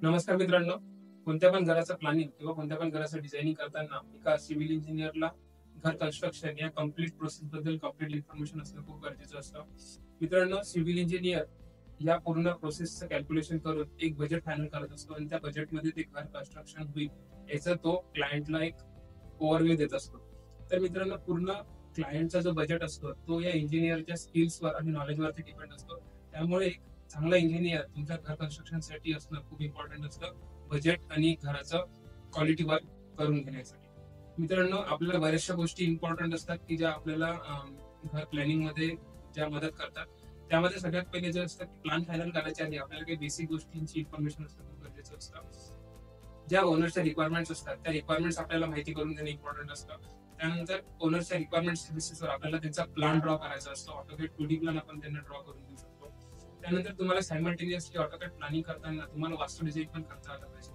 नमस्कार मित्रांनो. कोणत्या पण घराचं प्लॅनिंग किंवा कोणत्या पण घराचं डिझायनिंग करताना एका सिव्हिल इंजिनिअरला घर कन्स्ट्रक्शन या कंप्लीट प्रोसेस बद्दल कंप्लीट इन्फॉर्मेशन असणं खूप गरजेचं असतं. मित्रांनो, सिव्हिल इंजिनिअर या पूर्ण प्रोसेसचं कॅल्क्युलेशन करून एक बजेट फायनल करत असतो आणि त्या बजेटमध्ये ते घर कन्स्ट्रक्शन होईल याचा तो क्लायंटला एक ओव्हरव्ह्यू देत असतो. तर मित्रांनो, पूर्ण क्लायंटचा जो बजेट असतो तो या इंजिनिअरच्या स्किल्सवर आणि नॉलेजवरती डिपेंड असतो. त्यामुळे एक चांगला इंजिनिअर तुमच्या घर कन्स्ट्रक्शनसाठी असणं खूप इम्पॉर्टंट असतं, बजेट आणि घराचं क्वालिटी वर्क करून घेण्यासाठी. मित्रांनो, आपल्याला बऱ्याचशा गोष्टी इम्पॉर्टंट असतात की ज्या आपल्याला घर प्लॅनिंग मध्ये ज्या मदत करतात. त्यामध्ये सगळ्यात पहिले जे असतं की प्लॅन फायनल करायच्या आधी आपल्याला काही बेसिक गोष्टींची इन्फॉर्मेशन असणं खूप गरजेचं असतं. ज्या ओनरच्या रिक्वायरमेंट्स असतात त्या रिक्वायरमेंट्स आपल्याला माहिती करून घेणं इम्पॉर्टंट असतं. त्यानंतर ओनरच्या रिक्वायरमेंट्स बेसिसवर आपल्याला त्यांचा प्लॅन ड्रॉ करायचा असतो. ऑटोकॅड 2D प्लॅन आपण त्यांना ड्रॉ करून देऊ शकतो. त्यानंतर तुम्हाला सायमल्टेनियसली ऑटोकॅड प्लॅनिंग करताना तुम्हाला वास्तू डिझाइन पण करता आलं पाहिजे.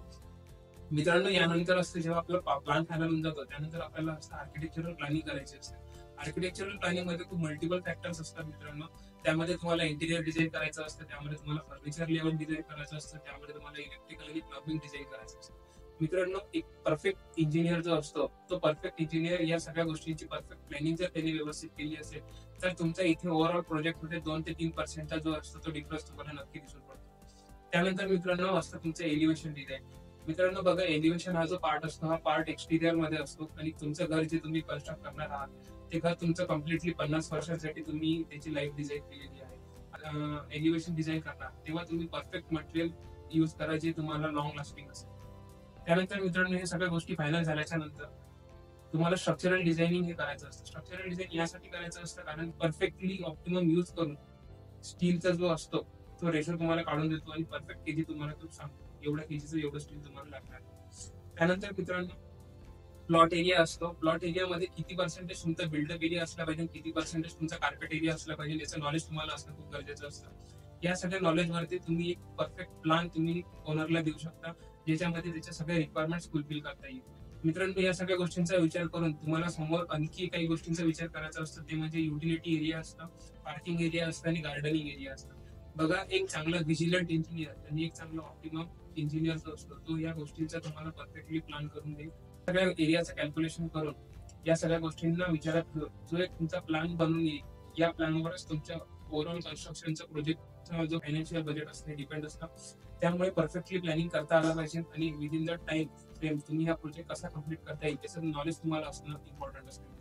मित्रांनो, यानंतर असतं जेव्हा आपलं प्लॅन फायनल होऊन जातो त्यानंतर आपल्याला असतं आर्किटेक्चरल प्लॅनिंग करायची असते. आर्किटेक्चरल प्लॅनिंग मध्ये खूप मल्टिपल फॅक्टर्स असतात मित्रांनो. त्यामध्ये तुम्हाला इंटिरियर डिझाइन करायचं असतं, त्यामध्ये तुम्हाला फर्निचर लेवल डिझाइन करायचं असतं, त्यामध्ये तुम्हाला इलेक्ट्रिकल आणि प्लंबिंग डिझाइन करायचं असतं. मित्रांनो, एक परफेक्ट इंजिनियर जो असतो तो परफेक्ट इंजिनियर या सगळ्या गोष्टींची परफेक्ट प्लॅनिंग जर त्यांनी व्यवस्थित केली असेल तर तुमचा इथे ओव्हरऑल प्रोजेक्टमध्ये 2 ते 3% जो असतो तो डिफरन्स तुम्हाला नक्की दिसून पडतो. त्यानंतर मित्रांनो असतं तुमचं एलिव्हेशन डिझाइन. मित्रांनो बघा, एलिव्हेशन हा जो पार्ट असतो हा पार्ट एक्सटिरियर मध्ये असतो आणि तुमचं घर जे तुम्ही कन्स्ट्रक्ट करणार आहात ते घर तुमचं कम्प्लिटली 50 वर्षांसाठी तुम्ही त्याची लाईफ डिझाईन केलेली आहे. एलिव्हेशन डिझाईन करणार तेव्हा तुम्ही परफेक्ट मटेरियल यूज करा जे तुम्हाला लॉंग लास्टिंग असेल. त्यानंतर मित्रांनो, हे सगळ्या गोष्टी फायनल झाल्याच्या नंतर तुम्हाला स्ट्रक्चरल डिझायनिंग हे करायचं असतं. स्ट्रक्चरल डिझाइन यासाठी करायचं असतं कारण परफेक्टली ऑप्टिमम यूज करून स्टीलचा जो असतो तो रेशो तुम्हाला काढून देतो आणि परफेक्ट केजी तुम्हाला तो सांगतो एवढ्या केजीचं एवढं स्टील तुम्हाला लागणार. त्यानंतर मित्रांनो, प्लॉट एरिया असतो. प्लॉट एरियामध्ये किती पर्सेंटेज तुमचा बिल्डअप एरिया असला पाहिजे, किती पर्सेंटेज तुमचा कार्पेट एरिया असला पाहिजे याचं नॉलेज तुम्हाला असणं खूप गरजेचं असतं. या सगळ्या नॉलेजवरती तुम्ही एक परफेक्ट प्लॅन तुम्ही ओनरला देऊ शकता ज्याच्यामध्ये त्याच्या सगळ्या रिक्वायरमेंट्स फुलफिल करता येईल. मित्रांनो, या सगळ्या गोष्टींचा विचार करून तुम्हाला समोर आणखी काही गोष्टींचा विचार करायचा असतो ते म्हणजे युटिलिटी एरिया असतं, पार्किंग एरिया असतं आणि गार्डनिंग एरिया असतं. बघा, एक चांगला व्हिजिलंट इंजिनियर आणि एक चांगला ऑप्टिमम इंजिनियर जो असतो तो या गोष्टींचा तुम्हाला परफेक्टली प्लॅन करून देईल. सगळ्या एरियाचं कॅल्क्युलेशन करून या सगळ्या गोष्टींना विचारात घेऊन जो एक तुमचा प्लॅन बनवून येईल या प्लॅनवरच तुमच्या ओव्हरऑल कन्स्ट्रक्शनचा प्रोजेक्टचा जो फायनान्शियल बजेट असते डिपेंड असतं. त्यामुळे परफेक्टली प्लॅनिंग करता आलं पाहिजे आणि विदिन द टाइम फ्रेम तुम्ही हा प्रोजेक्ट कसा कम्प्लीट करता येईल याचं नॉलेज तुम्हाला असणं इम्पॉर्टंट असतं.